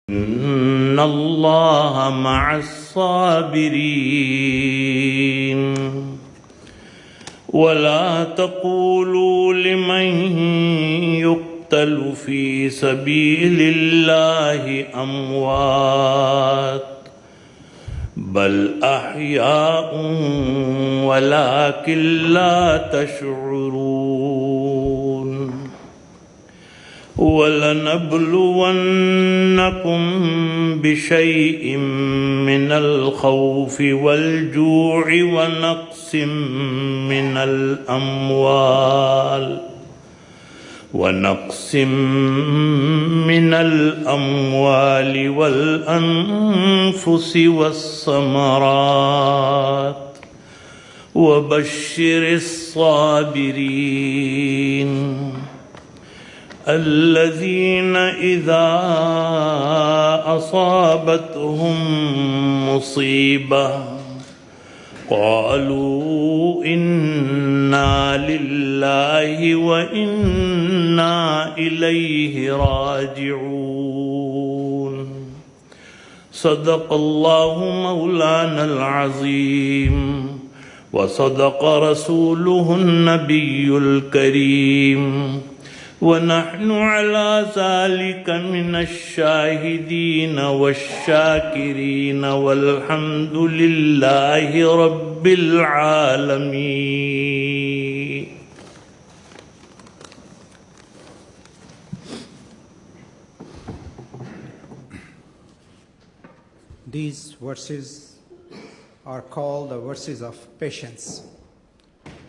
إن الله مع الصابرين ولا تقولوا لمن يقتل في سبيل الله أموات بل أحياء ولكن لا تشعرون ولنبلونكم بشيء من الخوف والجوع ونقص من الأموال والأنفس والثمرات وبشر الصابرين الذين إذا أصابتهم مصيبة قالوا إنا لله وإنا إليه راجعون صدق الله مولانا العظيم وصدق رسوله النبي الكريم ونحن على ذلك من الشاهدين والشاكرين والحمد لله رب العالمين. These verses are called the verses of patience,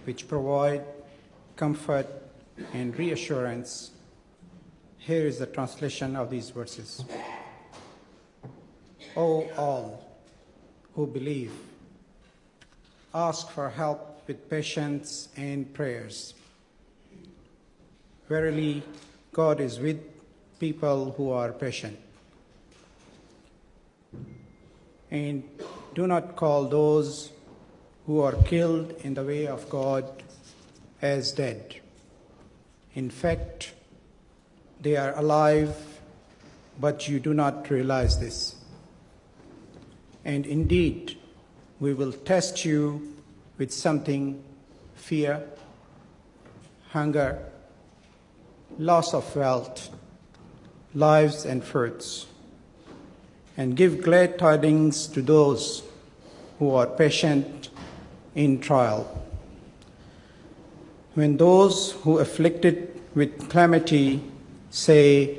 which provide comfort and reassurance. Here is the translation of these verses. O all who believe, ask for help with patience and prayers. Verily, God is with people who are patient. And do not call those who are killed in the way of God as dead. In fact, they are alive, but you do not realize this. And indeed, we will test you with something: fear, hunger, loss of wealth, lives and fruits, and give glad tidings to those who are patient in trial. When those who afflicted with calamity say,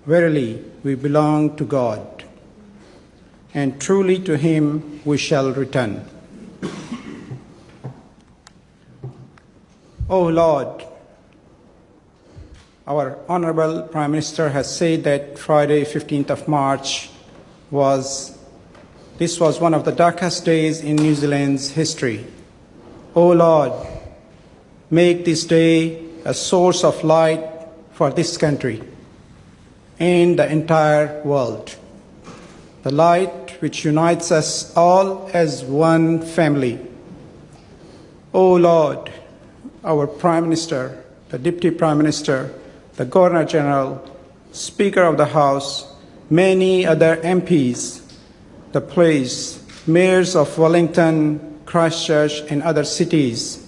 verily, we belong to God, and truly to him we shall return. O Lord, our Honorable Prime Minister has said that Friday, 15th of March, was one of the darkest days in New Zealand's history. O Lord, make this day a source of light for this country and the entire world. The light which unites us all as one family. O Lord, our Prime Minister, the Deputy Prime Minister, the Governor General, Speaker of the House, many other MPs, the police, mayors of Wellington, Christchurch and other cities,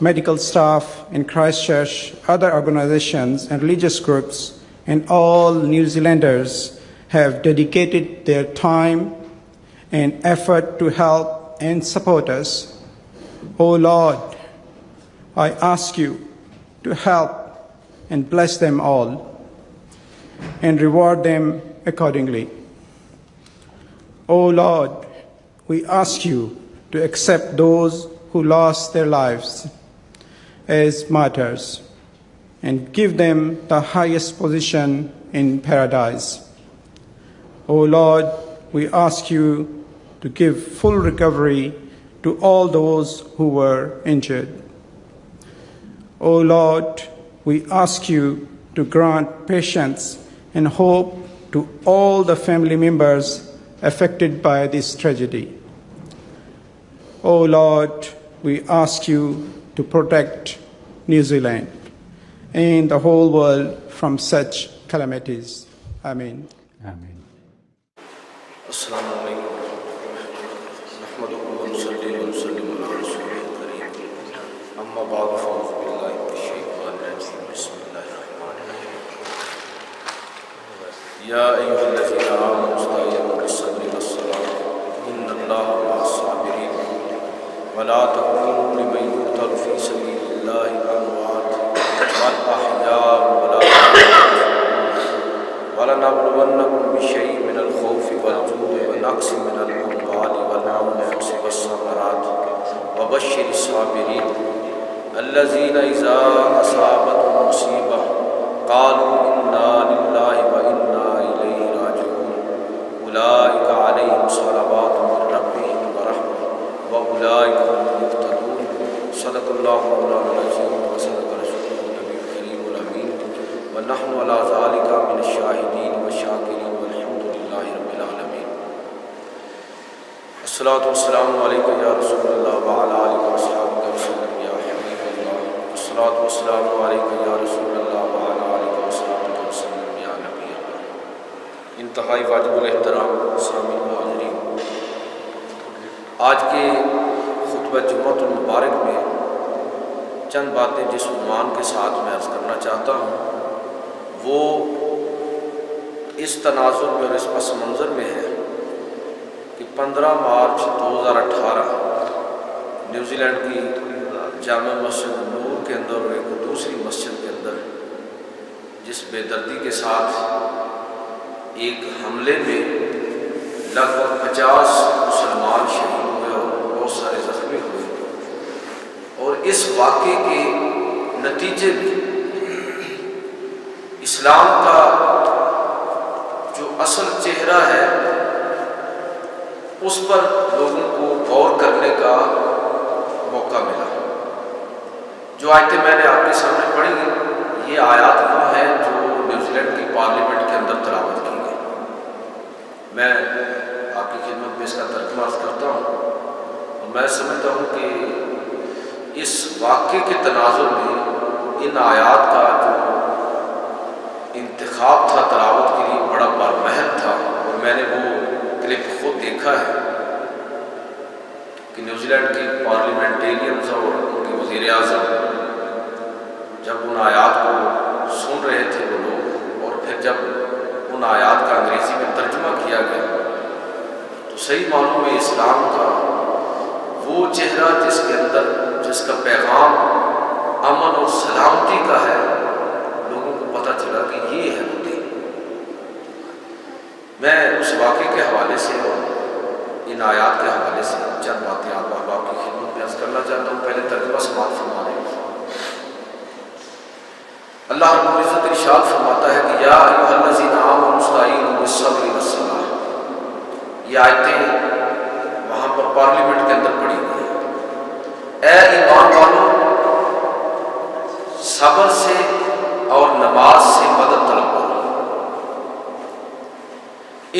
medical staff in Christchurch, other organizations and religious groups, and all New Zealanders have dedicated their time and effort to help and support us. O Lord, I ask you to help and bless them all and reward them accordingly. O Lord, we ask you to accept those who lost their lives as martyrs and give them the highest position in paradise. O Lord, we ask you to give full recovery to all those who were injured. O Lord, we ask you to grant patience and hope to all the family members affected by this tragedy. O Lord, we ask you to protect New Zealand and the whole world from such calamities. Amen. آمین. السلام علیکم نحمده ونصلي ونسلم على رسوله الكريم اما بعد فاعوذ بالله من الشيطان الرجيم بسم الله الرحمن الرحيم يا ايها الذين امنوا استعينوا بالصبر والصلاة ان الله مع الصابرين ولا تكونوا لمن يقتل في سبيل الله اموات بل احياء ولنبلونكم بشيء من الخوف والجوع ونقص من الأموال والأنفس والثمرات وبشر الصابرين الذين إذا أصابتهم مصيبة قالوا إنا لله وإنا إليه راجعون أولئك عليهم صلوات من ربهم ورحمة وأولئك هم المهتدون صدق الله مولانا العظيم وصدق رسوله النبي الكريم الأمين ونحن على ذلك من الشاهدين والشاكرين والحمد لله رب العالمين. الصلاة والسلام عليك يا رسول الله وعلى آلك وأصحابك وسلم يا حبيب الله. الصلاة والسلام عليك يا رسول الله وعلى آلك وأصحابك وسلم يا نبي الله. انتہائی واجب الاحترام سامعین و حاضرین، آج کے خطبہ جمعۃ المبارک میں چند باتیں جس عنوان کے ساتھ میں عرض کرنا چاہتا ہوں وہ اس تناظر میں اور اس پس منظر میں ہے کہ 15 مارچ 2018 نیوزی لینڈ کی جامع مسجد نور کے اندر اور ایک دوسری مسجد کے اندر جس بے دردی کے ساتھ ایک حملے میں لگ بھگ 50 مسلمان شہید ہوئے اور بہت سارے زخمی ہوئے، اور اس واقعے کے نتیجے میں اسلام کا جو اصل چہرہ ہے اس پر لوگوں کو غور کرنے کا موقع ملا. جو آیتیں میں نے آپ کے سامنے پڑھی یہ آیات وہ ہیں جو نیوزی لینڈ کی پارلیمنٹ کے اندر تلاوت کی گئی. میں آپ کی خدمت میں اس کا ترجمہ عرض کرتا ہوں اور میں سمجھتا ہوں کہ اس واقعے کے تناظر میں ان آیات کا جو انتخاب تھا تلاوت کے لیے بڑا بارمحل تھا، اور میں نے وہ کلپ خود دیکھا ہے کہ نیوزی لینڈ کے پارلیمنٹیرینز اور ان کے وزیر اعظم جب ان آیات کو سن رہے تھے وہ لوگ، اور پھر جب ان آیات کا انگریزی میں ترجمہ کیا گیا تو صحیح معنوں میں اسلام کا وہ چہرہ جس کے اندر جس کا پیغام امن اور سلامتی کا ہے پتہ چلا کہ یہ ہے وہ دین. میں اس واقعے کے حوالے سے اور ان آیات کے حوالے سے چند باتیں آپ احباب کی خدمت میں عرض کرنا چاہتا ہوں. پہلے ترجمہ سماعت فرما رہے ہیں. اللہ رب العزت ارشاد فرماتا ہے کہ یا ایھا الذین آمنوا استعینوا بالصبر والصلاۃ. یہ آیتیں وہاں پر پارلیمنٹ کے اندر پڑھی گئی ہیں. اے ایمان والوں، صبر سے اور نماز سے مدد طلب کرو.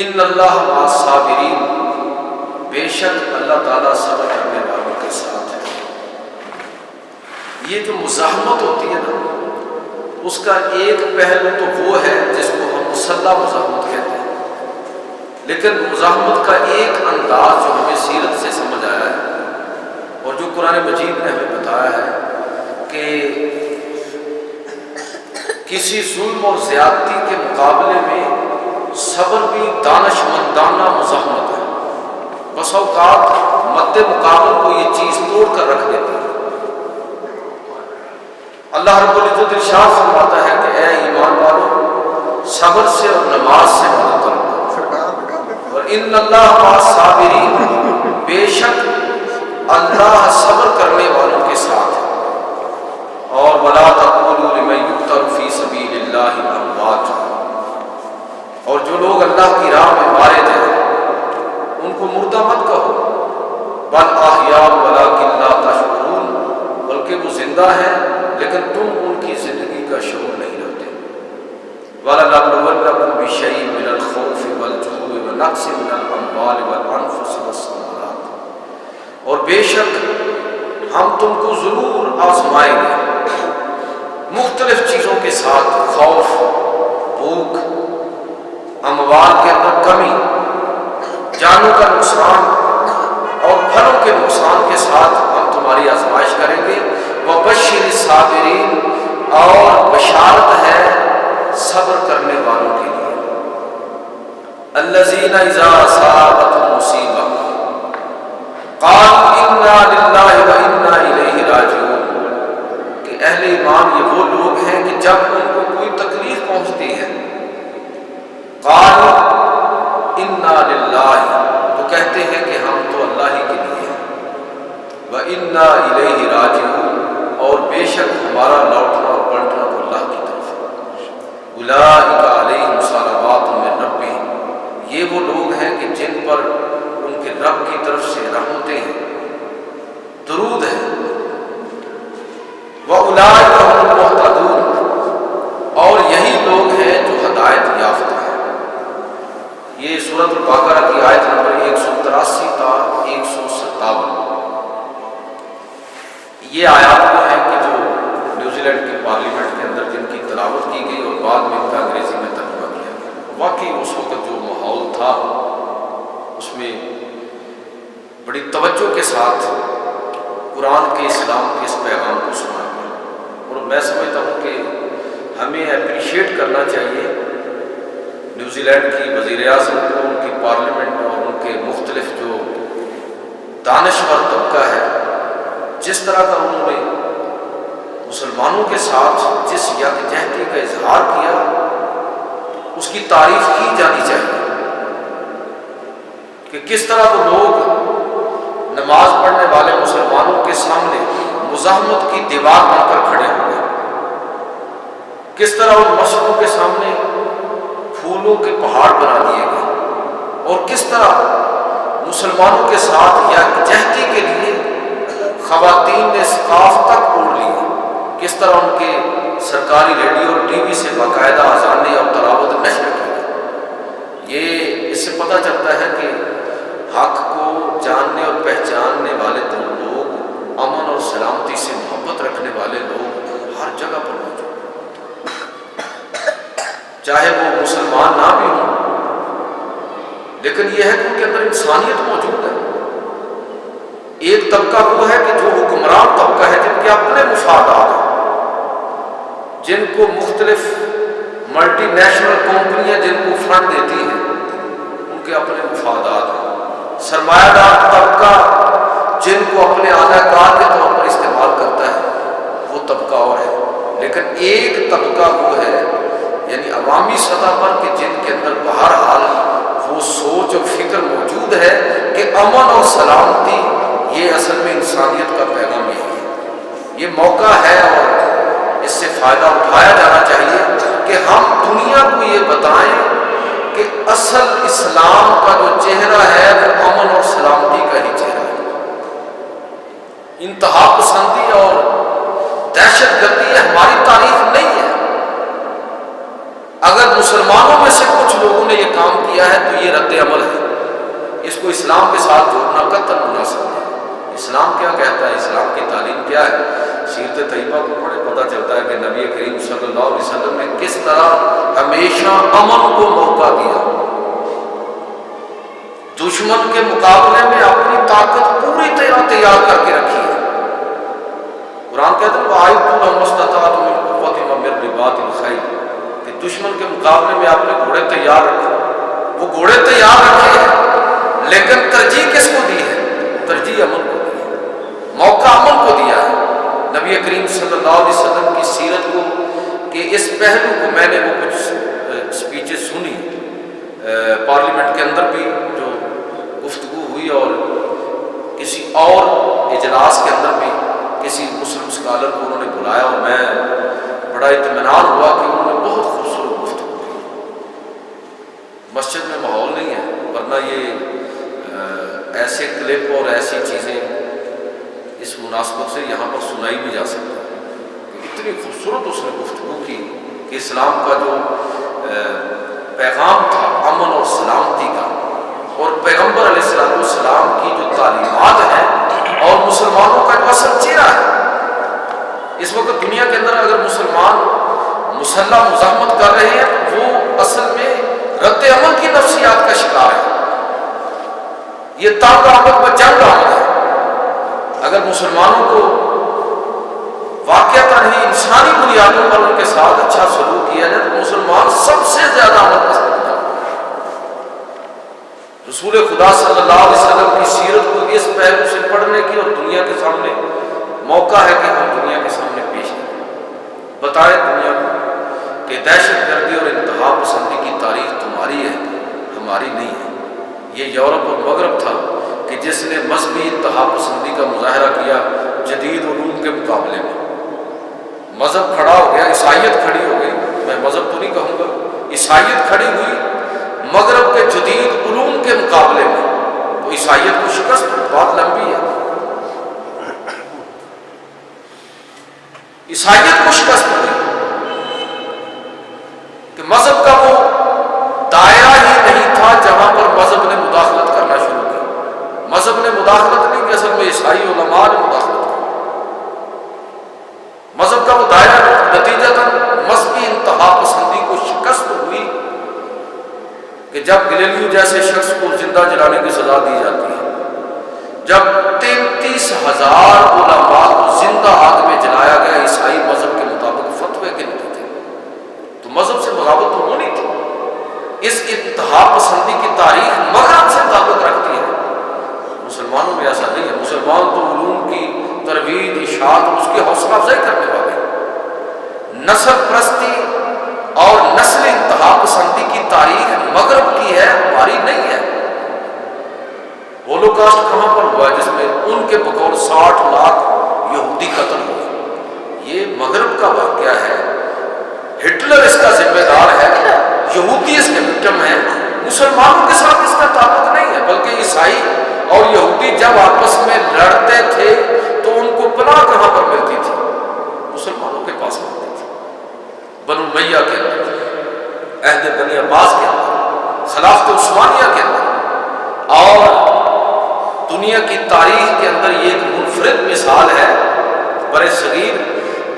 ان اللہ مع الصابرین، بے شک اللہ تعالیٰ صبر کرنے والوں کے ساتھ ہے. یہ جو مزاحمت ہوتی ہے نا، اس کا ایک پہلو تو وہ ہے جس کو ہم مسلح مزاحمت کہتے ہیں، لیکن مزاحمت کا ایک انداز جو ہمیں سیرت سے سمجھ آیا ہے اور جو قرآن مجید نے ہمیں بتایا ہے کہ کسی ظلم اور زیادتی کے مقابلے میں صبر بھی دانش مندانہ مزاحمت ہے. بس اوقات مد مقابل کو یہ چیز توڑ کر رکھ دیتی ہے. اللہ رب العزت ارشاد فرماتا ہے کہ اے ایمان والو، صبر سے اور نماز سے مدد کرو. اور ان اللہ مع الصابرین، بے شک اللہ صبر کرنے والوں کے ساتھ ہے. اور ولا تقولوا لمن يقتل في سبيل الله اموات، اور جو لوگ اللہ کی راہ میں مارے جائیں ان کو مردہ مت کہو. بل احیاء ولکن لا تشعرون، بلکہ وہ زندہ ہیں لیکن تم ان کی زندگی کا شعور نہیں رکھتے. وَلَنَبْلُوَنَّكُمْ بِشَيْءٍ مِّنَ الْخَوْفِ وَالْجُوعِ وَنَقْصٍ مِّنَ الْأَمْوَالِ وَالْأَنفُسِ وَالثَّمَرَاتِ، اور بے شک ہم تم کو ضرور آزمائیں گے مختلف چیزوں کے ساتھ، خوف، بھوک، اموال کے اندر کمی، جانوں کا نقصان اور پھلوں کے نقصان کے ساتھ ہم تمہاری آزمائش کریں گے۔ وبشر الصابرین، اور بشارت ہے صبر کرنے والوں کے لیے۔ الذین اذا اصابتهم مصیبہ قالوا انا للہ وانا الیہ راجعون، کہ اہل ایمان یہ وہ لوگ ہیں کہ جب ان کو کوئی تکلیف پہنچتی ہے قالوا انا للہ، تو کہتے ہیں کہ ہم تو اللہ ہی کے لیے ہیں، وانا الیہ راجعون، اور بے شک ہمارا لوٹنا اور پلٹنا تو اللہ کی طرف ہے۔ اولئک علیہم صلوات من ربہم، یہ وہ لوگ ہیں کہ جن پر ان کے رب کی طرف سے رحمتیں ہیں، درود ہے۔ وَأُولَٰئِکَ هُمُ الْمُهْتَدُونَ، اور یہی لوگ ہیں جو ہدایت یافتہ ہیں۔ یہ سورۃ البقرہ کی آیت نمبر 183 تا 157۔ یہ آیات وہ ہیں کہ جو نیوزی لینڈ کے پارلیمنٹ کے اندر جن کی تلاوت کی گئی اور بعد میں ان کا انگریزی میں ترجمہ کیا گیا۔ واقعی اس وقت جو ماحول تھا اس میں بڑی توجہ کے ساتھ قرآن کے اسلام کے اس پیغام کو سنا گیا، اور میں سمجھتا ہوں کہ ہمیں اپریشیٹ کرنا چاہیے نیوزی لینڈ کی وزیر اعظم کو، ان کی پارلیمنٹ اور ان کے مختلف جو دانشور طبقہ ہے، جس طرح کا انہوں نے مسلمانوں کے ساتھ جس یکجہتی کا اظہار کیا، اس کی تعریف کی جانی چاہیے کہ کس طرح وہ لوگ نماز پڑھنے والے مسلمانوں کے سامنے مزاحمت کی دیوار بن کر کھڑے ہوئے، کس طرح ان مسجدوں کے سامنے پھولوں کے پہاڑ بنا دیے گئے، اور کس طرح مسلمانوں کے ساتھ یکجہتی کے لیے خواتین نے اسکارف تک اوڑھ لی، کس طرح ان کے سرکاری ریڈیو اور ٹی وی سے باقاعدہ اذانیں اور تلاوت نشر کی۔ یہ اس سے پتہ چلتا ہے کہ حق کو جاننے اور پہچاننے والے تو لوگ، امن اور سلامتی سے محبت رکھنے والے لوگ ہر جگہ پر موجود ہیں، چاہے وہ مسلمان نہ بھی ہوں، لیکن یہ ہے کہ ان کے اندر انسانیت موجود ہے۔ ایک طبقہ وہ ہے کہ جو حکمران طبقہ ہے، جن کے اپنے مفادات ہیں، جن کو مختلف ملٹی نیشنل کمپنیاں جن کو فنڈ دیتی ہیں، ان کے اپنے مفادات ہیں۔ سرمایہ دار طبقہ جن کو اپنے اعلی کار کے طور پر استعمال کرتا ہے، وہ طبقہ اور ہے۔ لیکن ایک طبقہ وہ ہے، یعنی عوامی سطح پر، کہ جن کے اندر بہرحال وہ سوچ اور فکر موجود ہے کہ امن اور سلامتی یہ اصل میں انسانیت کا پیغام یہی ہے۔ یہ موقع ہے اور اس سے فائدہ اٹھایا جانا چاہیے کہ ہم دنیا کو یہ بتائیں کہ اصل اسلام کا جو چہرہ ہے وہ امن اور سلامتی کا ہی چہرہ ہے۔ انتہا پسندی اور دہشت گردی یہ ہماری تاریخ نہیں ہے۔ اگر مسلمانوں میں سے کچھ لوگوں نے یہ کام کیا ہے تو یہ رد عمل ہے، اس کو اسلام کے ساتھ جوڑنا قطعاً مناسب ہے۔ اسلام کیا کہتا ہے، اسلام کی تعلیم کیا ہے؟ سیرت طیبہ کو پڑھے پتہ چلتا ہے کہ نبی کریم صلی اللہ علیہ وسلم نے کس طرح ہمیشہ امن کو موقع دیا، دشمن کے مقابلے میں اپنی طاقت پوری طرح تیار کر کے رکھی ہے۔ قرآن کہتا ہے وَأَعِدُّوا لَهُمْ مَا اسْتَطَعْتُم مِّن قُوَّةٍ وَمِن رِّبَاطِ الْخَيْلِ، کہ دشمن کے مقابلے میں آپ نے گھوڑے تیار رکھے۔ وہ گھوڑے تیار رکھے ہیں، لیکن ترجیح کس کو دی ہے؟ ترجیح امن کو دی ہے، موقع امن کو دیا ہے۔ نبی کریم صلی اللہ علیہ وسلم کی سیرت کو کہ اس پہلو کو میں نے وہ کچھ سپیچز سنی پارلیمنٹ کے اندر بھی جو گفتگو ہوئی، اور کسی اور اجلاس کے اندر بھی کسی مسلم اسکالر کو انہوں نے بلایا، اور میں بڑا اطمینان ہوا کہ انہوں نے بہت خوبصورت گفتگو کی۔ مسجد میں ماحول نہیں ہے، ورنہ یہ ایسے کلپ اور ایسی چیزیں اس مناسبت سے یہاں پر سنائی بھی جا سکتا ہے۔ اتنی خوبصورت اس نے گفتگو کی کہ اسلام کا جو پیغام تھا امن اور سلامتی کا، اور پیغمبر علیہ السلام کی جو تعلیمات ہیں اور مسلمانوں کا جو اصل چہرہ ہے۔ اس وقت دنیا کے اندر اگر مسلمان مسلح مزاحمت کر رہے ہیں تو وہ اصل میں رد عمل کی نفسیات کا شکار ہے. یہ تنگ آمد و جنگ آمد ہے. اگر مسلمانوں کو واقعتاً ہی انسانی بنیادوں پر ان کے ساتھ اچھا سلوک کیا جائے تو مسلمان سب سے زیادہ امن پسند ہوتا ہے. رسول خدا صلی اللہ علیہ وسلم کی سیرت کو اس پہلو سے پڑھنے کی اور دنیا کے سامنے موقع ہے کہ ہم دنیا کے سامنے پیش کریں. بتائیں دنیا کو کہ دہشت گردی اور انتہا پسندی کی تاریخ تمہاری ہے، ہماری نہیں ہے. یہ یورپ اور مغرب تھا کہ جس نے مذہبی انتہا پسندی کا مظاہرہ کیا جدید علوم کے مقابلے میں. مذہب کھڑا ہو گیا، عیسائیت کھڑی ہو گئی. میں مذہب تو نہیں کہوں گا، عیسائیت کھڑی ہوئی مغرب کے جدید علوم کے مقابلے میں. تو عیسائیت کو شکست بہت لمبی ہے. عیسائیت کو شکست ہوئی کہ مذہب کا وہ دائرہ ہی نہیں تھا جہاں پر مذہب نے مداخلت کرنا شروع کی. مذہب نے مداخلت نہیں کی، اصل میں عیسائی علماء نے مداخلت کی. مذہب کا وہ دائرہ نتیجتاً مذہبی انتہا پسندی کو شکست ہوئی کہ جب گلیلیو جیسے شخص کو زندہ جلانے کی سزا دی جاتی ہے، جب 33,000 علماء کو زندہ آگ میں جلایا گیا عیسائی مذہب کے مطابق فتوے کے نتیجے، تو مذہب سے بغاوت تو ہونی تھی. اس انتہا پسندی کی تاریخ مغرب سے تعلق رکھتی ہے. مسلمانوں میں ایسا نہیں ہے. مسلمان تو علوم کی ترویج، اشاعت اور اس کی حوصلہ افزائی کرنے والے ہیں. نسل پرستی اور نسل انتہا پسندی کی تاریخ مغرب کی ہے، ہماری نہیں ہے. ہولوکاسٹ کہاں پر ہوا ہے جس میں ان کے بقول 60 لاکھ یہودی قتل ہوئے؟ یہ مغرب کا واقعہ ہے. ہٹلر اس کا ذمہ دار ہے، یہودی اس کے وکٹم ہیں. مسلمانوں کے ساتھ اس کا تعلق نہیں ہے، بلکہ عیسائی اور یہودی جب آپس میں لڑتے تھے تو ان کو پناہ کہاں پر ملتی تھی؟ مسلمانوں کے پاس ملتی تھی. بنو امیہ کے اندر، عہد بنی عباس کے اندر، خلافت عثمانیہ کے اندر. اور دنیا کی تاریخ کے اندر یہ ایک منفرد مثال ہے برِ صغیر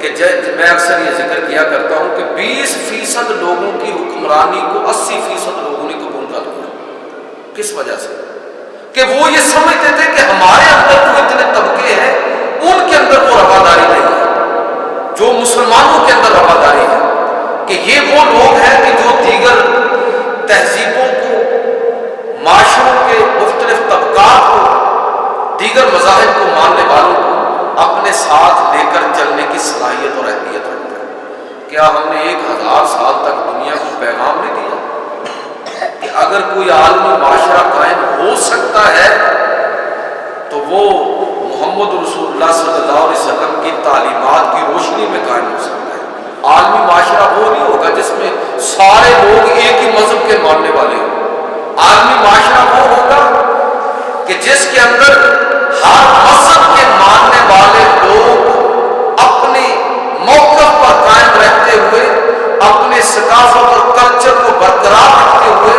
کہ میں اکثر یہ ذکر کیا کرتا ہوں کہ 20% لوگوں کی حکمرانی کو 80% لوگوں نے قبول کر لیا. کس وجہ سے؟ کہ وہ یہ سمجھتے تھے کہ ہمارے اندر جو اتنے طبقے ہیں ان کے اندر وہ رواداری نہیں ہے جو مسلمانوں کے اندر رواداری ہے. کہ یہ وہ لوگ ہیں کہ جو دیگر تہذیبوں کو، معاشروں کے مختلف طبقات کو، دیگر مذاہب کو ماننے والوں کو اپنے ساتھ لے کر چلنے کی صلاحیت اور اہلیت رکھتے ہیں. کیا ہم نے 1000 سال تک دنیا کو پیغام نہیں دیا کہ اگر کوئی عالمی معاشرہ قائم ہو سکتا ہے تو وہ محمد رسول اللہ صلی اللہ علیہ وسلم کی تعلیمات کی روشنی میں قائم ہو سکتا ہے؟ عالمی معاشرہ وہ نہیں ہوگا جس میں سارے لوگ ایک ہی مذہب کے ماننے والے ہوں. عالمی معاشرہ وہ ہوگا کہ جس کے اندر ہر مذہب کے ماننے والے لوگ اپنے موقف پر قائم رہتے ہوئے، اپنے ثقافت اور کلچر کو برقرار رکھتے ہوئے،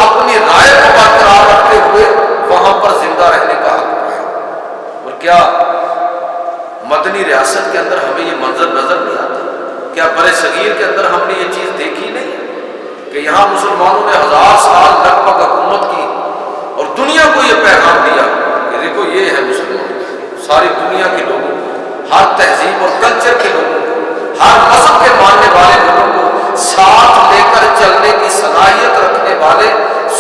اپنی رائے کو برقرار رکھتے ہوئے وہاں پر زندہ رہنے کا حق پائے. اور کیا مدنی ریاست کے اندر ہمیں یہ منظر نظر نہیں آتا؟ کیا برِ صغیر کے اندر ہم نے یہ چیز دیکھی نہیں کہ یہاں مسلمانوں نے 1000 سال لگ بھگ حکومت کی اور دنیا کو یہ پیغام دیا کہ دیکھو یہ ہے مسلمان، ساری دنیا کے لوگوں کو، ہر تہذیب اور کلچر کے لوگوں کو، ہر مذہب کے ماننے والے لوگوں کو ساتھ لے کر چلنے کی صلاحیت رکھنے والے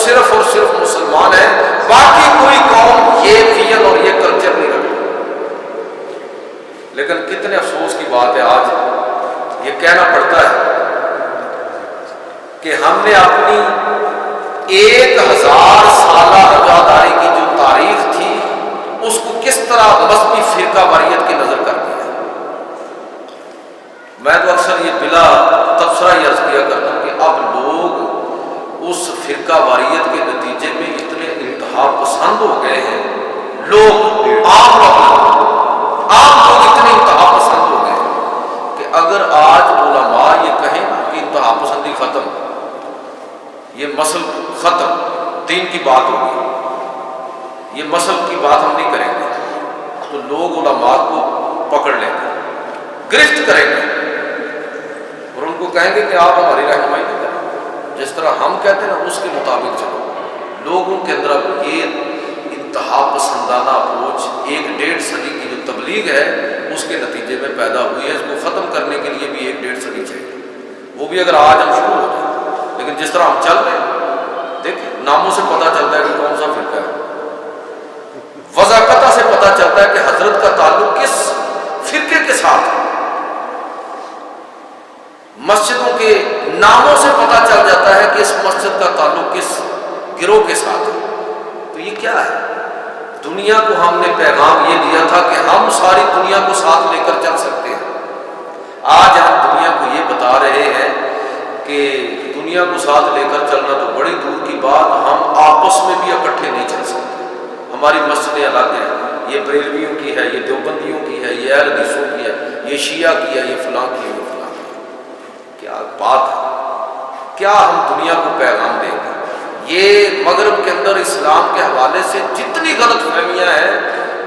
صرف اور صرف مسلمان ہیں. باقی کوئی قوم یہ ویژن اور یہ کلچر نہیں رکھتی. لیکن کتنے افسوس کی بات ہے آج یہ کہنا پڑتا ہے کہ ہم نے اپنی 1000 سالہ رواداری کی جو تاریخ تھی اس کو کس طرح مذہبی فرقہ واریت کی نظر کر دیا. میں تو اکثر یہ بلا تبصرہ یہ عرض کیا کرتا ہوں کہ اب لوگ اس فرقہ واریت کے نتیجے میں اتنے انتہا پسند ہو گئے ہیں. لوگ عام لوگ اتنے انتہا پسند ہو گئے کہ اگر آج علماء یہ کہیں کہ انتہا پسندی ختم، یہ مسل ختم، دین کی بات ہوگی، یہ مسل کی بات ہم نہیں کریں گے، تو لوگ علماء کو پکڑ لیں گے، گرفت کریں گے اور ان کو کہیں گے کہ آپ ہماری رہنمائی نہیں کریں. جس طرح ہم کہتے ہیں نا اس کے مطابق چلو. لوگوں کے اندر اب یہ انتہا پسندانہ اپروچ 1-1.5 صدی کی جو تبلیغ ہے اس کے نتیجے میں پیدا ہوئی ہے. اس کو ختم کرنے کے لیے بھی 1-1.5 صدی چاہیے. وہ بھی اگر آج ہم شروع ہو جائیں. لیکن جس طرح ہم چل رہے ہیں دیکھیں ناموں سے پتہ چلتا ہے کہ کون سا فرقہ ہے. وضاقتہ سے پتہ چلتا ہے کہ حضرت کا تعلق کس فرقے کے ساتھ ہے. مسجدوں کے ناموں سے پتہ چل جاتا ہے کہ اس مسجد کا تعلق کس گروہ کے ساتھ ہے. تو یہ کیا ہے؟ دنیا کو ہم نے پیغام یہ دیا تھا کہ ہم ساری دنیا کو ساتھ لے کر چل سکتے ہیں. آج ہم دنیا کو یہ بتا رہے ہیں کہ دنیا کو ساتھ لے کر چلنا تو بڑی دور کی بات، ہم آپس میں بھی اکٹھے نہیں چل سکتے. ہماری مسجدیں الگ ہیں، یہ بریلویوں کی ہے، یہ دیوبندیوں کی ہے، یہ اہل حدیثوں کی ہے، یہ شیعہ کی ہے، یہ فلاں کی ہے، یہ فلاں کی ہے. کیا بات ہے! کیا ہم دنیا کو پیغام دیں گے؟ یہ مغرب کے اندر اسلام کے حوالے سے جتنی غلط فہمیاں ہیں،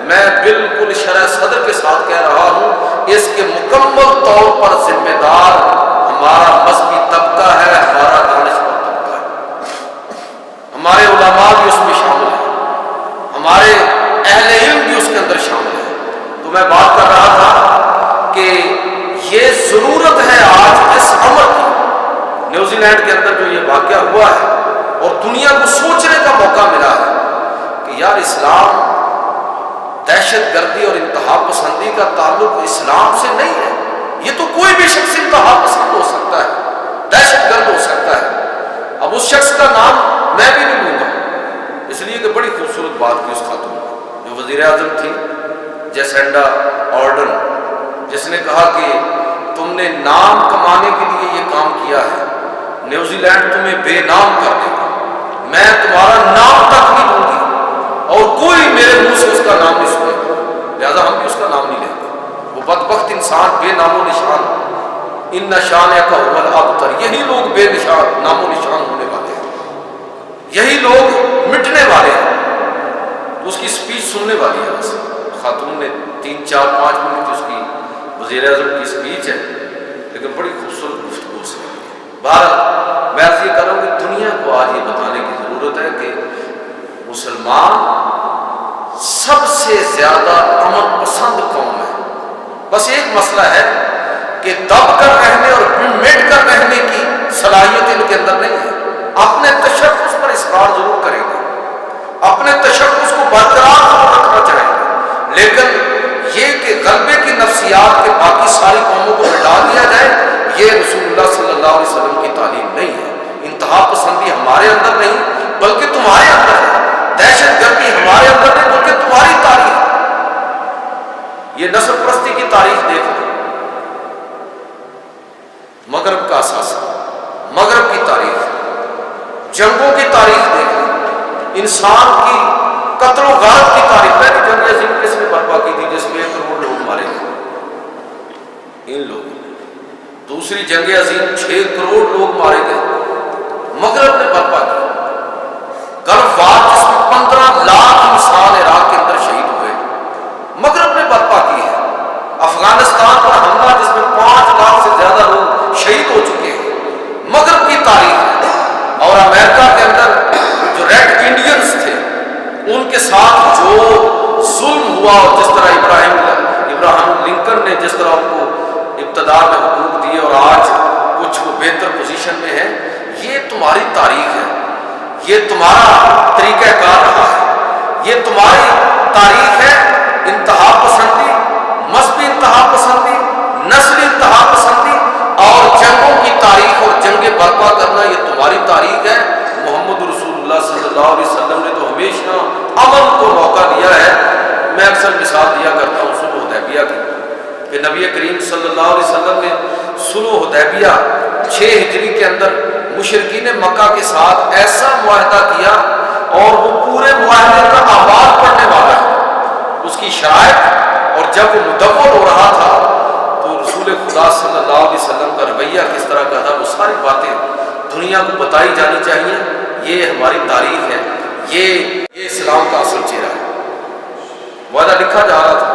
میں بالکل شرح صدر کے ساتھ کہہ رہا ہوں، اس کے مکمل طور پر ذمہ دار ہمارا مذہبی طبقہ ہے، ہمارا دانشور طبقہ ہے. ہمارے علماء بھی اس میں شامل ہیں، ہمارے اہل علم بھی اس کے اندر شامل ہیں. تو میں بات کر رہا تھا کہ یہ ضرورت ہے آج اس عمر کی. نیوزی لینڈ کے اندر جو یہ واقعہ ہوا ہے اور دنیا کو سوچنے کا موقع ملا ہے کہ یار اسلام دہشت گردی اور انتہا پسندی کا تعلق اسلام سے نہیں ہے. یہ تو کوئی بھی شخص انتہا پسند ہو سکتا ہے، دہشت گرد ہو سکتا ہے. اب اس شخص کا نام میں بھی نہیں لوں گا، اس لیے کہ بڑی خوبصورت بات کی اس خاتون جو وزیر اعظم تھی جیسنڈا آرڈن، جس نے کہا کہ تم نے نام کمانے کے لیے یہ کام کیا ہے، نیوزی لینڈ تمہیں بے نام کر دے گا. میں تمہارا نام تک نہیں لوں گی اور کوئی میرے منہ سے اس کا نام نہیں سنے گا. لہٰذا ہم بھی اس کا نام نہیں لیں گے. وہ بدبخت انسان بے نام و نشان، ان نشانے کا هو الابتر، یہی لوگ بے نشان نام و نشان ہونے والے ہیں، یہی لوگ مٹنے والے ہیں. تو اس کی سپیچ سننے والی ہے. بس خاتون نے 3-4-5 منٹ اس کی وزیر اعظم کی سپیچ ہے، لیکن بڑی خوبصورت گفتگو سے. بہرحال میں یہ کر رہا ہوں کہ دنیا کو آج یہ بتانے کی ضرورت ہے کہ مسلمان سب سے زیادہ امن پسند قوم ہے. بس ایک مسئلہ ہے کہ دب کر رہنے اور مٹ کر رہنے کی صلاحیت ان کے اندر نہیں ہے. اپنے تشخص پر اصرار ضرور کریں گے، اپنے تشخص کو برقرار ضرور رکھنا چاہیں گے، لیکن یہ کہ غلبے کی نفسیات کے باقی ساری قوموں کو مٹا دیا جائے، یہ رسول اللہ صلی اللہ علیہ وسلم کی تعلیم نہیں ہے. انتہا پسندی ہمارے اندر نہیں بلکہ تمہارے اندر ہے. دہشت گردی ہمارے اندر نہیں بلکہ تمہاری تاریخ. یہ نسل پرستی کی تاریخ دیکھ لیں، مغرب کا اثاثہ، مغرب کی تاریخ، جنگوں کی تاریخ دیکھ لیں، انسان کی قتل و غارت کی تاریخ. پہلی جنگ عظیم کس نے برپا کی تھی جس میں 1 کروڑ لوگ مارے گئے؟ ان لوگوں نے. دوسری جنگ عظیم 6 کروڑ لوگ مارے گئے، مغرب نے برپا کی. گلف وار جس میں 15 لاکھ انسان عراق کے اندر شہید ہوئے، مغرب نے برپا کی ہے. افغانستان پر حملہ جس میں 5 لاکھ سے زیادہ لوگ شہید ہو چکے ہیں، مغرب کی تاریخ ہے. اور امریکہ کے اندر جو ریڈ انڈینز تھے ان کے ساتھ جو ظلم ہوا، اور جس طرح ابراہم لنکن نے جس طرح ان کو اقتدار میں حقوق دیے اور آج کچھ وہ بہتر پوزیشن میں ہیں، یہ تمہاری تاریخ ہے، یہ تمہارا طریقہ کار رہا ہے، یہ تمہاری تاریخ ہے. انتہا پسندی، مذہبی انتہا پسندی، نسلی انتہا پسندی اور جنگوں کی تاریخ اور جنگیں برپا کرنا، یہ تمہاری تاریخ ہے. محمد رسول اللہ صلی اللہ علیہ وسلم نے تو ہمیشہ امن کو موقع دیا ہے. میں اکثر مثال دیا کرتا ہوں صلح حدیبیہ کی، کہ نبی کریم صلی اللہ علیہ وسلم نے صلح حدیبیہ 6 ہجری کے اندر مشرکین مکہ کے ساتھ ایسا معاہدہ کیا، اور وہ پورے معاہدے کا آواز پڑھنے والا ہے، اس کی شرائط. اور جب وہ مدور ہو رہا تھا تو رسول خدا صلی اللہ علیہ وسلم کا رویہ کس طرح کا تھا، وہ ساری باتیں دنیا کو بتائی جانی چاہیے. یہ ہماری تاریخ ہے، یہ اسلام کا اصل چہرہ ہے. معاہدہ لکھا جا رہا تھا،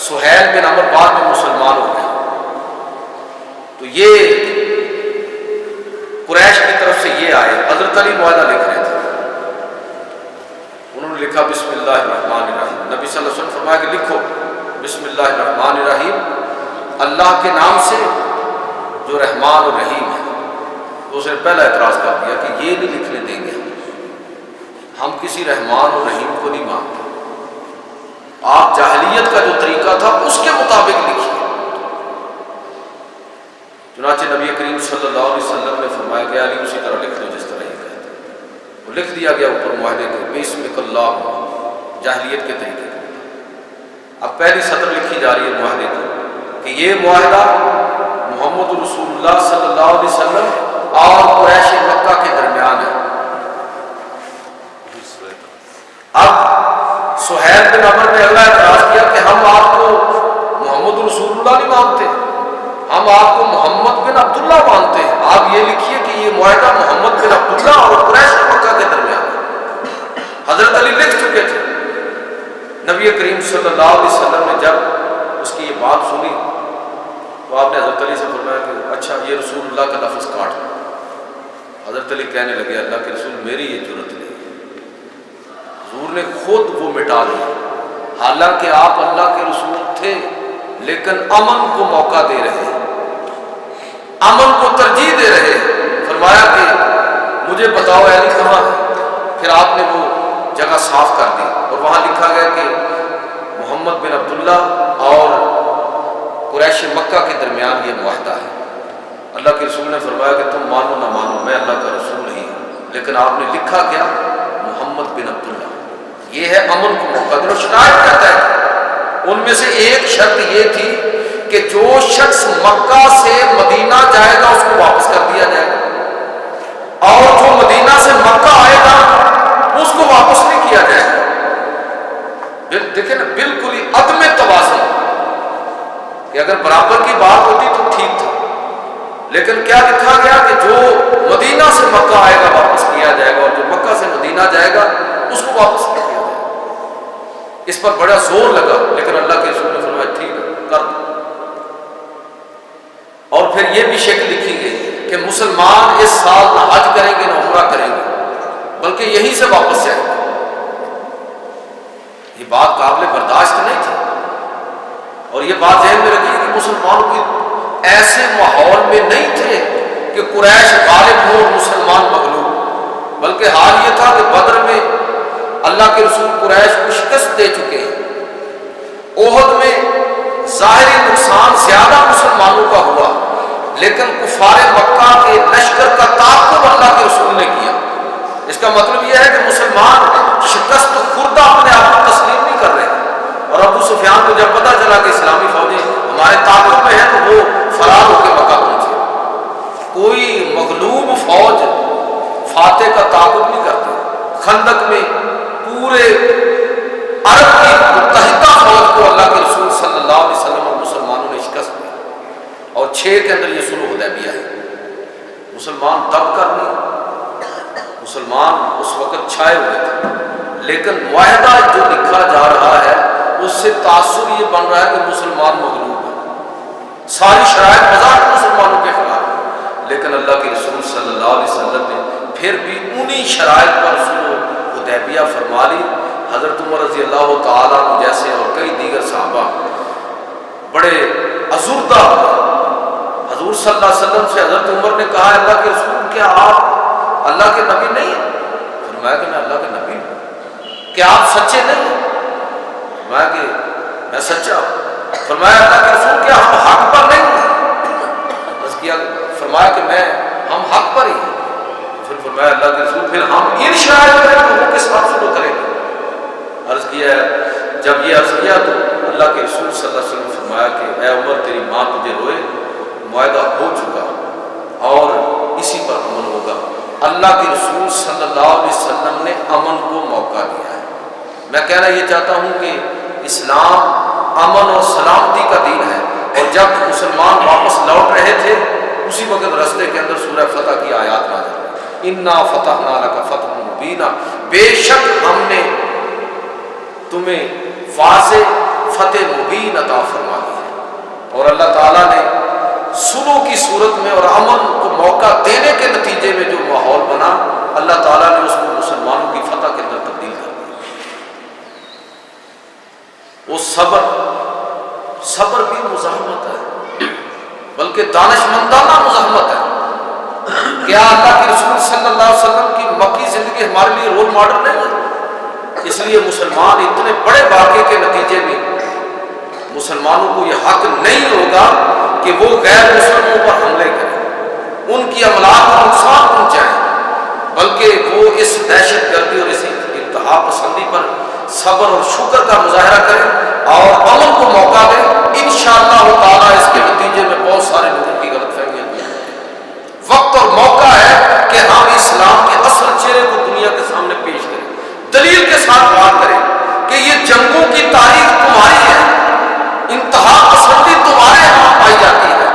سہیل بن عمرو بعد میں مسلمان ہو گئے. تو یہ قریش کی طرف سے یہ آئے، حضرت علی معاہدہ لکھ رہے تھے، انہوں نے لکھا بسم اللہ الرحمن الرحیم، نبی صلی اللہ علیہ وسلم فرمایا کہ لکھو بسم اللہ الرحمن الرحیم، اللہ کے نام سے جو رحمان اور رحیم ہے۔ تو اس نے پہلا اعتراض کر دیا کہ یہ نہیں لکھنے دیں گے، ہم کسی رحمان اور رحیم کو نہیں مانتے، آپ جاہلیت کا جو طریقہ تھا اس کے مطابق لکھیے۔ چنانچہ نبی کریم صلی اللہ علیہ وسلم نے فرمایا کہ علی اسی طرح لکھ دو جس طرح یہ کہتے ہیں، وہ لکھ دیا گیا اوپر معاہدے کے بسمک اللہ، جاہلیت کے طریقے کے۔ اب پہلی سطر لکھی جا رہی ہے معاہدے کی کہ یہ معاہدہ محمد رسول اللہ صلی اللہ علیہ وسلم اور قریش مکہ کے درمیان ہے۔ اب سہیل بن عمر نے اگلا اعتراض کیا کہ ہم آپ کو محمد رسول اللہ نہیں مانتے، ہم آپ کو محمد بن عبداللہ مانتے ہیں، آپ یہ لکھیے کہ یہ معاہدہ محمد بن عبداللہ اور قریش مکہ کے درمیان ہے۔ حضرت علی لکھ چکے تھے۔ نبی کریم صلی اللہ علیہ وسلم نے جب اس کی یہ بات سنی تو آپ نے حضرت علی سے فرمایا کہ اچھا یہ رسول اللہ کا لفظ کاٹ دو۔ حضرت علی کہنے لگے اللہ کے رسول میری یہ جرت نہیں، حضور نے خود وہ مٹا دیا، حالانکہ آپ اللہ کے رسول تھے لیکن امن کو موقع دے رہے ہیں، امن کو ترجیح دے رہے ہیں۔ فرمایا کہ مجھے بتاؤ علی کہاں ہے، پھر آپ نے وہ جگہ صاف کر دی اور وہاں لکھا گیا کہ محمد بن عبداللہ اور قریش مکہ کے درمیان یہ معاہدہ ہے۔ اللہ کے رسول نے فرمایا کہ تم مانو نہ مانو میں اللہ کا رسول نہیں ہوں، لیکن آپ نے لکھا کیا محمد بن عبداللہ، یہ ہے امن کو موقع دینا۔ شرائط کہتا ہے ان میں سے ایک شرط یہ تھی کہ جو شخص مکہ سے مدینہ جائے گا اس کو واپس کر دیا جائے گا، اور جو مدینہ سے مکہ آئے گا اس کو واپس نہیں کیا جائے گا۔ دیکھیں نا بالکل ہی عدم توازن، کہ اگر برابر کی بات ہوتی تو ٹھیک تھا، لیکن کیا لکھا گیا کہ جو مدینہ سے مکہ آئے گا واپس کیا جائے گا، اور جو مکہ سے مدینہ جائے گا اس کو واپس نہیں کیا جائے گا۔ اس پر بڑا زور لگا، لیکن اللہ کے رسول نے فرمایا ٹھیک ہے کر دو۔ اور پھر یہ بھی شک لکھی گئی کہ مسلمان اس سال نہ حج کریں گے نہ عمرہ کریں گے، بلکہ یہیں سے واپس جائیں گے۔ یہ بات قابل برداشت نہیں تھی، اور یہ بات ذہن میں رکھیے کہ مسلمان کوئی ایسے ماحول میں نہیں تھے کہ قریش غالب ہو اور مسلمان مغلوب، بلکہ حال یہ تھا کہ بدر میں اللہ کے رسول قریش کو شکست دے چکے ہیں، احد میں ظاہری نقصان زیادہ مسلمانوں کا ہوا، لیکن کفار مکہ کے لشکر کا تعاقب اللہ کے رسول نے کیا۔ اس کا مطلب یہ ہے کہ مسلمان شکست خوردہ اپنے آپ کو تسلیم نہیں کر رہے، اور ابو سفیان کو جب پتہ چلا کہ اسلامی فوجیں ہمارے تعاقب میں ہیں تو وہ فرار ہو کے مکہ پہنچے۔ کوئی مغلوب فوج فاتح کا تعاقب نہیں کرتی۔ خندق میں پورے عرب کی متحدہ فوج کو اللہ کے رسول صلی اللہ علیہ وسلم اور مسلمانوں نے شکست دی، اور 6 کے اندر یہ صلح حدیبیہ ہے۔ مسلمان دب کر نہیں، مسلمان اس وقت چھائے ہوئے تھے، لیکن معاہدہ جو لکھا جا رہا ہے اس سے تاثر یہ بن رہا ہے کہ مسلمان مغلوب ہیں، ساری شرائط مذاق مسلمانوں کے خلاف، لیکن اللہ کے رسول صلی اللہ علیہ وسلم نے پھر بھی انہی شرائط پر صلح حدیبیہ فرما لی۔ حضرت عمر رضی اللہ تعالیٰ عنہ جیسے اور کئی دیگر صحابہ بڑے ازردہ ہوئے۔ حضور صلی اللہ علیہ وسلم سے حضرت عمر نے کہا اللہ کے رسول کیا آپ اللہ کے نبی نہیں ہیں؟ فرمایا کہ میں اللہ کے نبی ہوں۔ کیا آپ سچے نہیں ہیں؟ فرمایا کہ میں سچا ہوں۔ فرمایا اللہ کے رسول کیا ہم حق پر نہیں ہیں؟ عرض کیا فرمایا کہ ہم حق پر ہی ہیں۔ پھر فرمایا اللہ کے رسول پھر ہم ان شرائط میں لوگوں کے ساتھ شروع کریں گے۔ عرض کیا ہے جب یہ عرض کیا تو اللہ کے رسول صلی اللہ علیہ وسلم نے فرمایا کہ اے عمر تیری ماں تجھے روئے، معاہدہ ہو چکا اور اسی پر عمل ہوگا۔ اللہ کے رسول صلی اللہ علیہ وسلم نے امن کو موقع دیا ہے۔ میں کہنا یہ چاہتا ہوں کہ اسلام امن اور سلامتی کا دین ہے، اور جب مسلمان واپس لوٹ رہے تھے اسی وقت رستے کے اندر سورہ فتح کی آیات نازل ہوئی، انا فتحنا لک فتحا مبینا، بے شک ہم نے تمہیں واضح فتح مبین عطا فرما دی ہے۔ اور اللہ تعالیٰ نے صلح کی صورت میں اور امن کو موقع دینے کے نتیجے میں جو ماحول بنا، اللہ تعالیٰ نے اس کو مسلمانوں کی فتح کے اندر تبدیل کر دیا۔ وہ صبر بھی مزاحمت ہے، بلکہ دانشمندانہ مزاحمت ہے۔ کیا اللہ کے رسول صلی اللہ علیہ وسلم کی مکی زندگی ہمارے لیے رول ماڈل نہیں ہے؟ اس لیے مسلمان اتنے بڑے واقعے کے نتیجے میں مسلمانوں کو یہ حق نہیں ہوگا کہ وہ غیر مسلموں پر حملے کریں، ان کی املاک کو نقصان پہنچائیں، بلکہ وہ اس دہشت گردی اور اس انتہا پسندی پر صبر اور شکر کا مظاہرہ کریں اور امن کو موقع دیں۔ انشاءاللہ تعالیٰ اس کے نتیجے میں بہت سارے لوگوں کی غلط فہمیاں دور ہوں گی۔ وقت اور موقع ہے کہ ہم اسلام کے اصل چہرے کو دنیا کے سامنے پیش کریں، دلیل کے ساتھ بات کریں کہ یہ جنگوں کی تاریخ تمہاری ہے، انتہا پسندی تمہارے یہاں پائی جاتی ہے،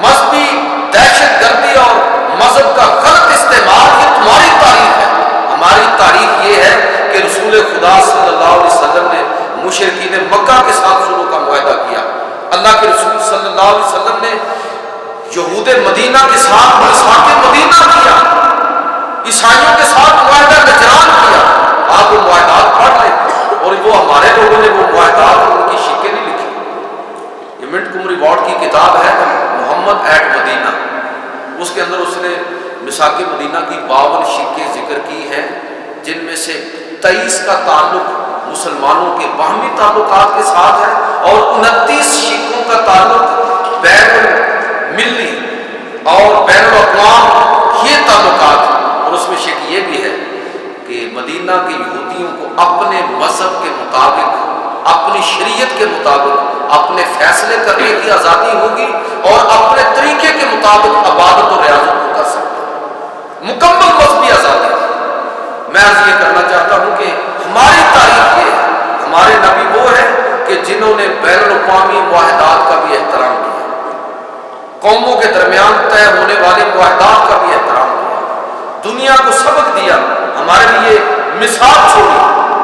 مذہبی دہشت گردی اور مذہب کا غلط استعمال یہ تمہاری تاریخ ہے۔ ہماری تاریخ یہ ہے کہ رسول خدا صلی اللہ علیہ وسلم نے مشرکین مکہ کے ساتھ شروع کا معاہدہ کیا، اللہ کے رسول صلی اللہ علیہ وسلم نے یہود مدینہ کے ساتھ میثاق مدینہ کیا، عیسائیوں کے ساتھ معاہدہ نجران کیا۔ آپ وہ معاہدات پڑھ لیں، اور وہ ہمارے لوگوں نے وہ معاہدات اور ان کی شکیں نہیں لکھی۔ یہ منٹ کم ریوارڈ کی کتاب ہے محمد ایٹ مدینہ، اس کے اندر اس نے میثاق مدینہ کی 52 شکیں ذکر کی ہیں، جن میں سے 23 کا تعلق مسلمانوں کے باہمی تعلقات کے ساتھ ہے اور 29 شکوں کا تعلق بین الملی اور بین الاقوام یہ تعلقات، اور اس میں شک یہ بھی ہے کہ مدینہ کے یہودیوں کو اپنے مذہب کے مطابق، اپنی شریعت کے مطابق اپنے فیصلے کرنے کی آزادی ہوگی اور اپنے طریقے کے مطابق عبادت و ریاضت کو کر سکتے ہیں، مکمل مذہبی آزادی۔ میں عرض یہ کرنا چاہتا ہوں کہ ہماری تاریخ یہ ہے، ہمارے نبی وہ ہیں کہ جنہوں نے بین الاقوامی معاہدات کا بھی احترام کیا، قوموں کے درمیان طے ہونے والے معاہدات کا بھی احترام کیا، دنیا کو سبق دیا، ہمارے لیے مثال چھوڑی۔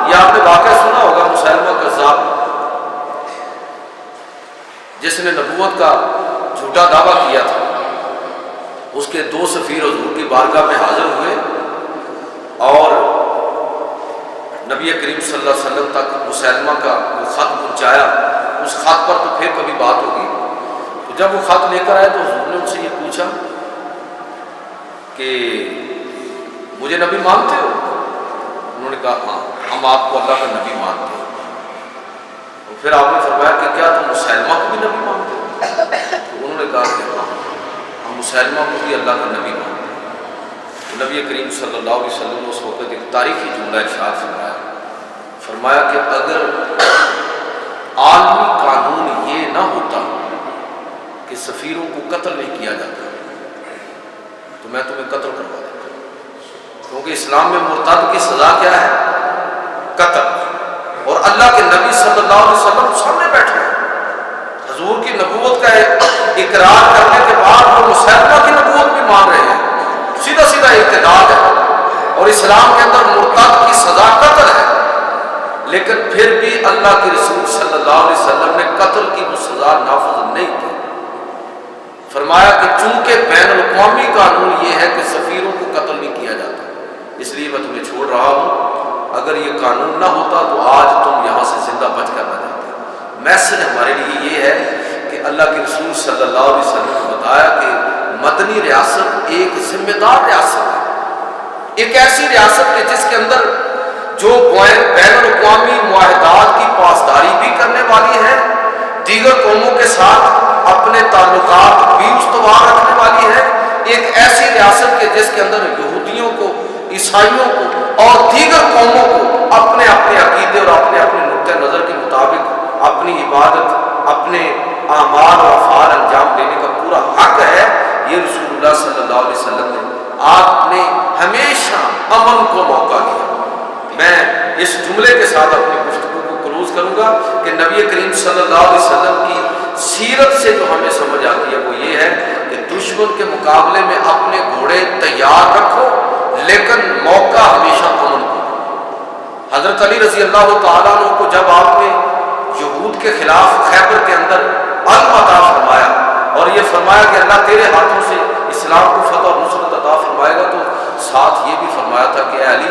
یہ آپ نے واقعہ سنا ہوگا مسیلمہ کذاب، جس نے نبوت کا جھوٹا دعویٰ کیا تھا۔ اس کے 2 سفیر حضور کی بارگاہ میں حاضر ہوئے اور نبی کریم صلی اللہ علیہ وسلم تک مسیلمہ کا وہ خط پہنچایا۔ اس خط پر تو پھر کبھی بات ہوگی۔ تو جب وہ خط لے کر آئے تو حضور نے ان سے یہ پوچھا کہ مجھے نبی مانتے ہو؟ انہوں نے کہا ہاں، ہم آپ کو اللہ کا نبی مانتے ہیں۔ اور پھر آپ نے فرمایا کہ کیا تم مسیلمہ کو بھی نبی مانتے ہو؟ تو انہوں نے کہا کہ ہاں، ہم مسیلمہ کو بھی اللہ کا نبی مانتے ہیں۔ نبی کریم صلی اللہ علیہ وسلم نے اس وقت ایک تاریخی جملہ ارشاد فرمایا کہ اگر عالمی قانون یہ نہ ہوتا کہ سفیروں کو قتل نہیں کیا جاتا تو میں تمہیں قتل کروا دیتا، کیونکہ اسلام میں مرتد کی سزا کیا ہے؟ قتل۔ اور اللہ کے نبی صلی اللہ علیہ وسلم سامنے بیٹھے ہیں، حضور کی نبوت کا اقرار کرنے کے بعد وہ مسیلمہ کی نبوت بھی مان رہے ہیں، سیدھا سیدھا ارتداد ہے، اور اسلام کے اندر مرتد کی سزا قتل ہے، لیکن پھر بھی اللہ کے رسول صلی اللہ علیہ وسلم نے قتل کی وہ سزا نافذ نہیں کی۔ فرمایا کہ چونکہ بین الاقوامی قانون یہ ہے کہ سفیروں کو قتل نہیں کیا جاتا، اس لیے میں تمہیں چھوڑ رہا ہوں، اگر یہ قانون نہ ہوتا تو آج تم یہاں سے زندہ بچ کر نہ جاتے۔ میسج ہمارے لیے یہ ہے کہ اللہ کے رسول صلی اللہ علیہ وسلم نے بتایا کہ مدنی ریاست ایک ذمہ دار ریاست ہے، ایک ایسی ریاست ہے جس کے اندر جو بین الاقوامی معاہدات کی پاسداری بھی کرنے والی ہے، دیگر قوموں کے ساتھ اپنے تعلقات بھی استوار رکھنے والی ہے، ایک ایسی ریاست کے جس کے اندر یہودیوں کو، عیسائیوں کو اور دیگر قوموں کو اپنے اپنے عقیدے اور اپنے اپنے نقطۂ نظر کے مطابق اپنی عبادت، اپنے اعمال اور افعال انجام دینے کا پورا حق ہے۔ یہ رسول اللہ صلی اللہ علیہ وسلم نے آپ نے ہمیشہ امن کو موقع دیا۔ میں اس جملے کے ساتھ اپنی گفتگو کو کلوز کروں گا کہ نبی کریم صلی اللہ علیہ وسلم کی سیرت سے جو ہمیں سمجھ آتی ہے وہ یہ ہے کہ دشمن کے مقابلے میں اپنے گھوڑے تیار رکھو، لیکن موقع ہمیشہ امن کو۔ حضرت علی رضی اللہ تعالیٰ عنہ کو جب آپ نے یہود کے خلاف خیبر کے اندر علم عطا فرمایا اور یہ فرمایا کہ اللہ تیرے ہاتھوں سے اسلام کو فتح اور نصرت عطا فرمائے گا، تو ساتھ یہ بھی فرمایا تھا کہ اے علی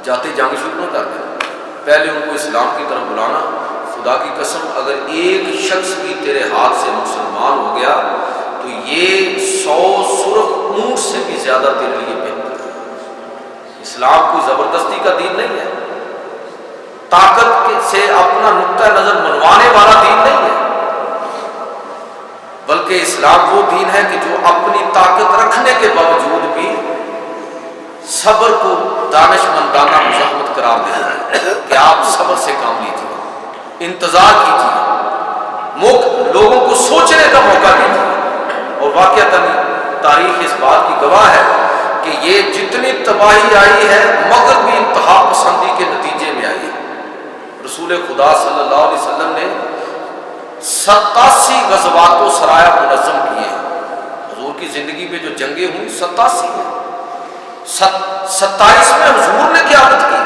جاتے جنگ شروع نہ کر دیں، پہلے ان کو اسلام کی طرف بلانا۔ خدا کی قسم اگر ایک شخص بھی تیرے ہاتھ سے مسلمان ہو گیا تو یہ 100 سرخ اونٹ سے بھی زیادہ تیرے لیے بہتر ہے۔ اسلام کوئی زبردستی کا دین نہیں ہے، طاقت سے اپنا نقطہ نظر منوانے والا دین نہیں ہے، بلکہ اسلام وہ دین ہے کہ جو اپنی طاقت رکھنے کے باوجود بھی صبر کو دانش مندانہ مزاحمت قرار دیتا ہے کہ آپ صبر سے کام لیجیے، انتظار کیجیے، لوگوں کو سوچنے کا موقع دیجیے۔ اور واقعتاً تاریخ اس بات کی گواہ ہے کہ یہ جتنی تباہی آئی ہے مگر بھی انتہا پسندی کے نتیجے میں آئی ہے۔ رسول خدا صلی اللہ علیہ وسلم نے 87 غزوات و سرایا منظم کیے ہیں۔ حضور کی زندگی میں جو جنگیں ہوئی 87 ہیں، 27 میں حضور نے قیادت کی،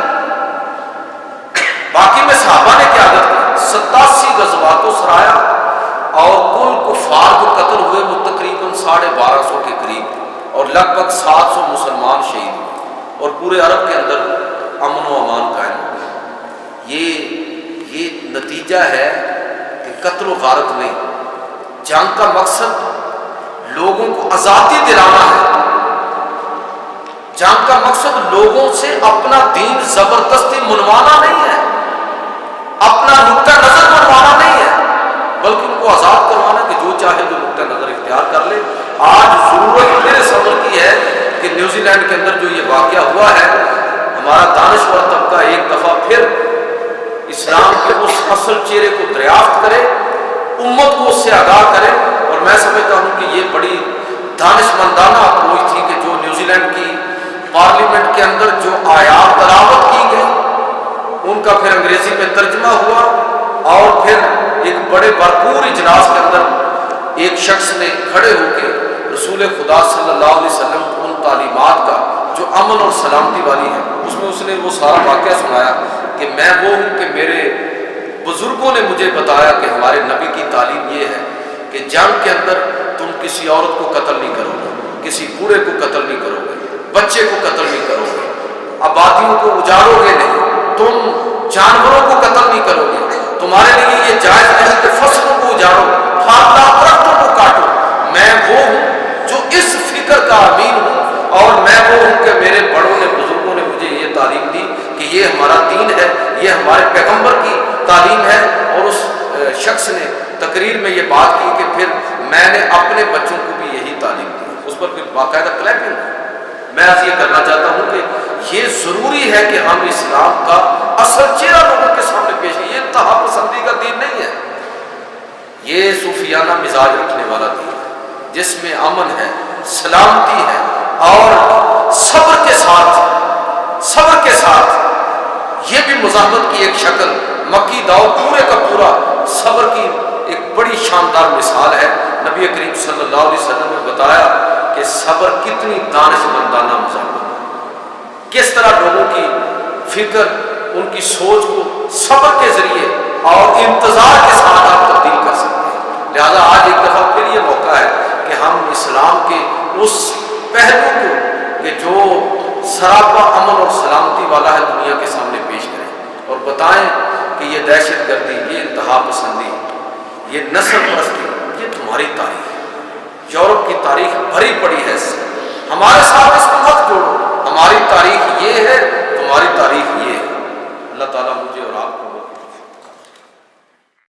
باقی میں صحابہ نے قیادت کی۔ 87 غزوات و سرایا اور کل کفار جو قتل ہوئے وہ تقریباً 1250 کے قریب، اور لگ بھگ 700 مسلمان شہید ہوئے، اور پورے عرب کے اندر امن و امان قائم ہو گیا۔ یہ نتیجہ ہے کہ قتل و غارت نہیں، جنگ کا مقصد لوگوں کو آزادی دلانا ہے، جنگ کا مقصد لوگوں سے اپنا دین زبردستی منوانا نہیں ہے، اپنا نقطہ نظر منوانا نہیں ہے، بلکہ ان کو آزاد کروانا کہ جو چاہے جو نقطہ نظر اختیار کر لے۔ آج ضرورت میرے صبر کی ہے کہ نیوزی لینڈ کے اندر جو یہ واقعہ ہوا ہے، ہمارا دانشور طبقہ ایک دفعہ پھر اسلام کے اس اصل چہرے کو دریافت کرے، امت کو اس سے آگاہ کرے۔ اور میں سمجھتا ہوں کہ یہ بڑی دانش مندانہ اپروچ تھی کہ جو نیوزی لینڈ کی پارلیمنٹ کے اندر جو آیات تلاوت کی گئی ان کا پھر انگریزی میں ترجمہ ہوا، اور پھر ایک بڑے بھرپور اجلاس کے اندر ایک شخص نے کھڑے ہو کے رسول خدا صلی اللہ علیہ وسلم ان تعلیمات کا جو امن اور سلامتی والی ہے، اس نے وہ سارا واقعہ سنایا کہ میں وہ ہوں کہ میرے بزرگوں نے مجھے بتایا کہ ہمارے نبی کی تعلیم یہ ہے کہ جنگ کے اندر تم کسی عورت کو قتل نہیں کرو گے، کسی بوڑھے کو قتل نہیں کرو گے، بچے کو قتل نہیں کرو گے، آبادیوں کو اجاڑو گے نہیں، تم جانوروں کو قتل نہیں کرو گے، تمہارے لیے یہ جائز نہیں کہ فصلوں کو اجاڑو، پھلدار درختوں کو کاٹو۔ میں وہ ہوں جو اس فکر کا امین ہوں، اور میں وہ ہوں کہ میرے بڑوں نے بزرگوں نے مجھے یہ تعلیم دی کہ یہ ہمارا دین ہے، یہ ہمارے پیغمبر کی تعلیم ہے۔ اور اس شخص نے تقریر میں یہ بات کی کہ پھر میں نے اپنے بچوں کو بھی یہی تعلیم دی، اس پر پھر باقاعدہ کلیپنگ۔ میں آج یہ کرنا چاہتا ہوں کہ یہ ضروری ہے کہ ہم اسلام کا اصل چہرہ لوگوں کے سامنے پیش کریں۔ یہ انتہا پسندی کا دین نہیں ہے، یہ صوفیانہ مزاج رکھنے والا دین ہے جس میں امن ہے، سلامتی ہے، اور صبر کے ساتھ یہ بھی مزاحمت کی ایک شکل، مکی داؤ پورے کا پورا صبر کی ایک بڑی شاندار مثال ہے۔ نبی کریم صلی اللہ علیہ وسلم نے بتایا کہ صبر کتنی دانش مندانہ مزاحمت ہے، کس طرح لوگوں کی فکر، ان کی سوچ کو صبر کے ذریعے اور انتظار کے ساتھ آپ تبدیل کر سکتے ہیں۔ لہذا آج ایک دفعہ پھر یہ موقع ہے کہ ہم اسلام کے اس پہلو کو کہ جو سراپا امن اور سلامتی والا ہے دنیا کے سامنے پیش کریں، اور بتائیں کہ یہ دہشت گردی، یہ انتہا پسندی، یہ نسل پرستی، یہ تمہاری تاریخ ہے، یورپ کی تاریخ بھری پڑی ہے اس سے، ہمارے ساتھ اس کو مت جوڑو، ہماری تاریخ یہ ہے، تمہاری تاریخ یہ ہے۔ اللہ تعالیٰ مجھے اور آپ کو